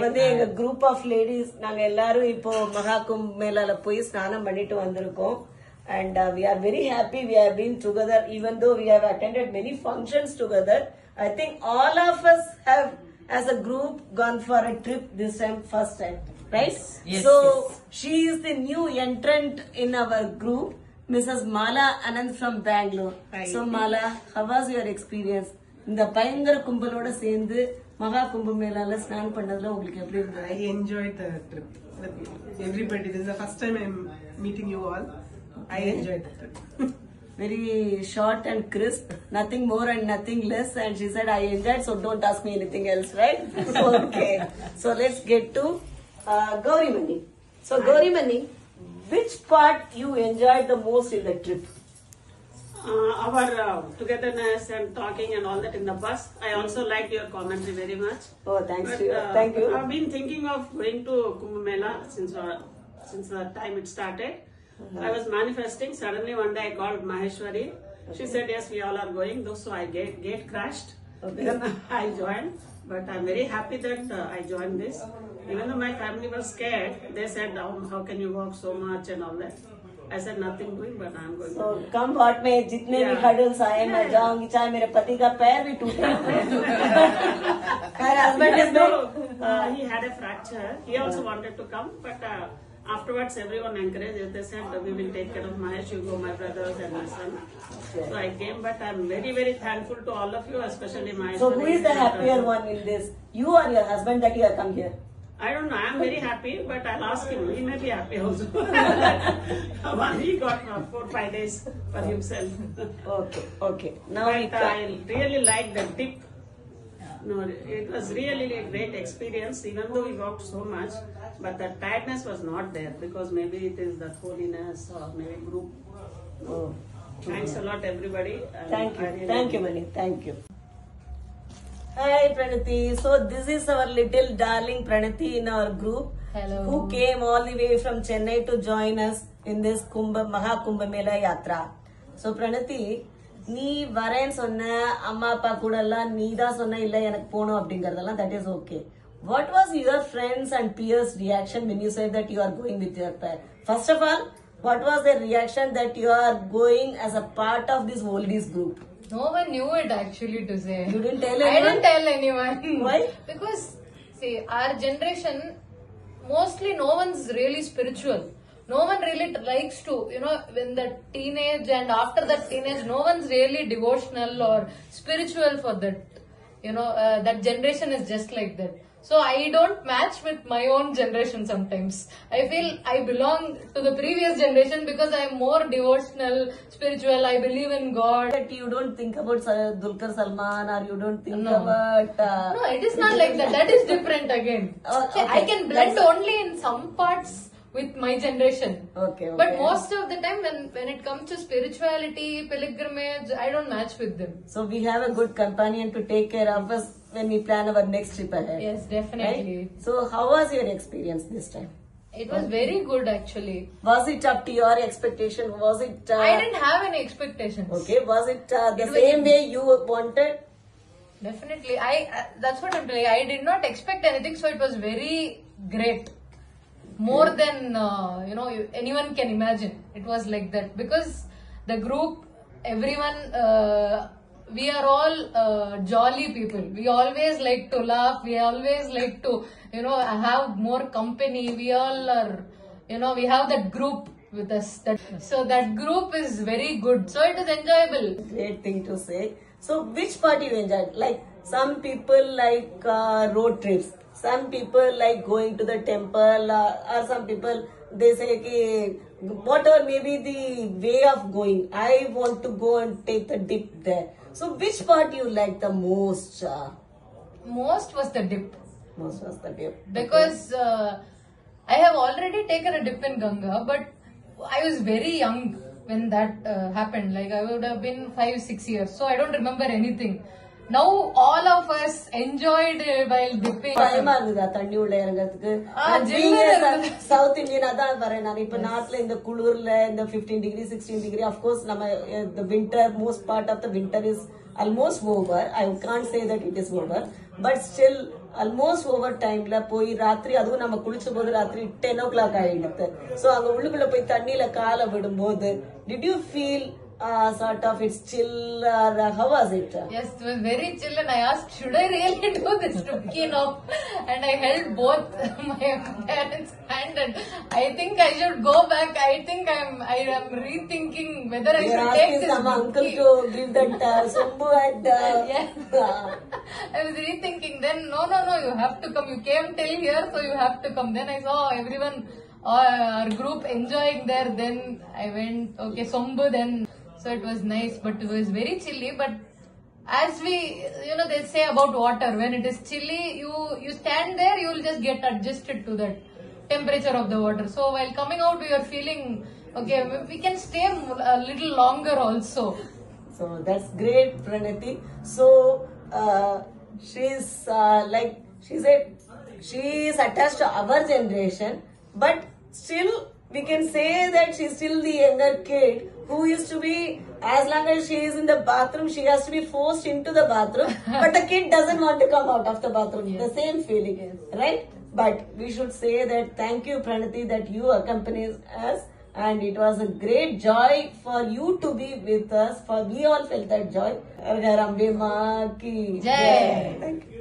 வந்து எங்க group of ladies நாங்க எல்லாரும் இப்போ மகா கும்ப மேளால போய் ஸ்நானம் பண்ணிட்டு வந்திருக்கோம். And we are very happy we have been together even though we have attended many functions together. I think all of us have as a group gone for a trip this time, first time, right? Yes, so yes. she is the new entrant in our group, Mrs. Mala Anand from Bangalore. Hi. So Mala, how was your experience? இந்த பயங்கர கும்பலோட சேர்ந்து மகா கும்ப மேளால ஸ்நானம் பண்ணதுல உங்களுக்கு எப்படி இருந்தது? I enjoyed the trip with everybody. This is the first time I'm meeting you all. I enjoyed the trip. Very short and crisp, nothing more and nothing less. And she said, I enjoyed, so don't ask me anything else, right? Okay. So let's get to Gauri Mani. So Gauri Mani, which part you enjoyed the most in the trip? Our togetherness and talking and all that in the bus. I also liked your commentary very much. Oh, thanks But, to you. Thank you. I've been thinking of going to Kumbh Mela since the time it started. I was manifesting. Suddenly one day I called Maheshwari. She said, yes, we all are going. Though, so I gate crashed. Okay. Then I joined. But I'm very happy that I joined this. Even though my family was scared, they said, how can you walk so much and all that. I said nothing doing, but I'm going. So come what may, जितने भी hurdles आए मैं जाऊंगी, चाहे मेरे पति का पैर भी टूटे. My husband is He had a fracture. He also wanted to come, but afterwards everyone encouraged. They said we will take care of Mahesh. You go, my brothers and my son. So I came, but I'm very, very thankful to all of you, especially Mahesh. So who is the happier one in this? You or your husband that you have come here? I don't know. I'm very happy, but I'll ask him. He may be happy also. He got 4-5 days for himself. Okay. Now But I really like the dip. No, it was really a great experience, even though we walked so much. But the tiredness was not there because maybe it is that holiness or maybe group. Oh. Thanks a lot, everybody. Thank you. Thank you, Mani. Thank you. Hi, Pranati. So this is our little darling Pranati in our group. Hello. Who came all the way from Chennai to join us in this Maha Kumbh Mela Yatra. So Pranati, நீ வரேன்னு சொன்ன அம்மா அப்பா கூட எல்லாம் நீ தான் சொன்ன இல்ல எனக்கு போகணும் அப்படிங்கறதெல்லாம் that is okay. What was your friends and peers reaction when you said that you are going with your pair? First of all, what was their reaction that you are going as a part of this oldies group? No one knew it actually to say. You didn't tell anyone? I didn't tell anyone. Why? Because, see, our generation, mostly no one's really spiritual. No one really likes to, when the teenage and after that teenage, no one's really devotional or spiritual for that. That generation is just like that. So I don't match with my own generation sometimes. I feel I belong to the previous generation because I am more devotional, spiritual, I believe in God. That you don't think about Dulquer Salman or you don't think No. about... No, it is not like that. That is different again. Okay. I can blend only in some parts with my generation. Okay. But most of the time when it comes to spirituality, pilgrimage, I don't match with them. So we have a good companion to take care of us when we plan our next trip ahead. Yes, definitely. Right? So how was your experience this time? It was very good actually. Was it up to your expectation? Was it... I didn't have any expectations. Okay. Was it the same way you wanted? Definitely. That's what I'm telling you. I did not expect anything, so it was very great. More than, anyone can imagine. It was like that. Because the group, everyone, we are all jolly people. We always like to laugh. We always like to, have more company. We all are, we have that group with us. So that group is very good. So it is enjoyable. Great thing to say. So which part you enjoyed? Like some people like road trips. Some people like going to the temple or some people they say ki, whatever may be the way of going, I want to go and take the dip there. So which part you like the most? Most was the dip. Most was the dip. Because I have already taken a dip in Ganga, but I was very young when that happened. Like I would have been 5-6 years. So I don't remember anything. Now all of us enjoyed while dipping. பயமா இருக்குதா தண்ணி உள்ள இறங்கிறதுக்கு? South Indian அதான் வரேன் நான். இப்ப நாட்டுல இந்த குளிர்ல இந்த 15 degree 16 degree, of course நம்ம the winter, most part of the winter is almost over. I can't say that it is over, but still almost over time la போய் ராத்திரி அதுவும் நம்ம குளிச்ச போது ராத்திரி 10 o'clock ஆயிடுது. So அங்க உள்ளுக்குள்ள போய் தண்ணியில காலை விடும்போது did you feel sort of it's chill or how was it? Yes, it was very chill and I asked, should I really do this Dubki now? And I held both my parents' hand and I think I should go back. I think I am rethinking whether I should take this some uncle Dubki. to give that Sombu and Yes. I was rethinking then, no, you have to come. You came till here, so you have to come. Then I saw everyone, our group enjoying there. Then I went, okay, Sombu then. So it was nice, but it was very chilly. But as we, they say about water, when it is chilly, you stand there, you will just get adjusted to that temperature of the water. So while coming out, we are feeling, okay, we can stay a little longer also. So that's great, Pranati. So she's like she said, she is attached to our generation, but still we can say that she's still the younger kid who used to be, as long as she is in the bathroom, she has to be forced into the bathroom, but the kid doesn't want to come out of the bathroom. Yes. The same feeling, right? But we should say that thank you, Pranati, that you accompanied us. And it was a great joy for you to be with us. For we all felt that joy. Har Har Ambe Ma ki Jai. Thank you.